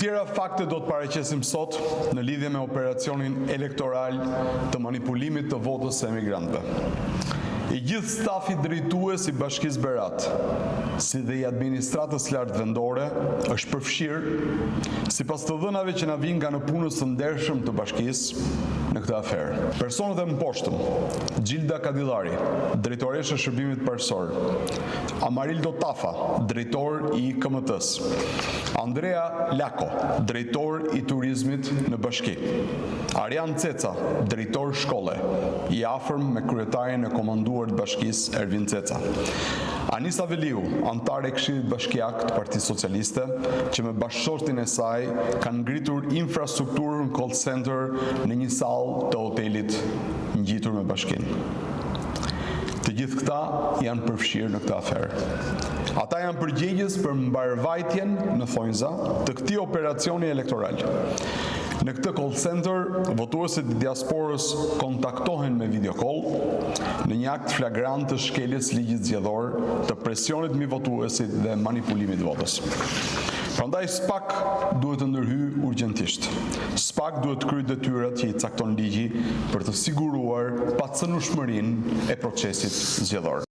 Tjera fakte do të paraqesim sot në lidhje me operacionin elektoral të manipulimit të votës së emigrantëve. I gjithë stafi drejtues i Bashkisë Berat, si dhe i administratës lartë vendore, është përfshirë, sipas të dhënave që na vijnë nga në punës së ndershëm të bashkisë në këtë aferë. Personat e mposhtëm: Gjilda Kadillari, drejtoresha e shërbimit parësor; Amarildo Tafa, drejtor i KMT-s; Andrea Lako, drejtor i turizmit në bashki; Arian Ceca, drejtor shkolle, i afërm me kryetarin e komanduar të bashkisë Ervin Ceca; Anisa Veliu, antar e Këshillit Bashkiak të Partisë Socialiste, që me bashkëshortin e saj kanë ngritur infrastrukturën call center në një sallë të hotelit ngjitur me bashkinë. Të gjithë këta janë përfshirë në këtë aferë. Ata janë përgjegjës për mbarvajtjen në thonjza të këtij operacioni elektoral. Në këtë call center, votuesit e diasporës kontaktohen me video call në një akt flagrant të shkeljes ligjit zgjedhor, të presionit mbi votuesit dhe manipulimit votës. Prandaj SPAK duhet të ndërhyjë urgjentisht. SPAK duhet të kryejë detyrat që i cakton ligji për të siguruar pacënueshmërinë e procesit zgjedhor.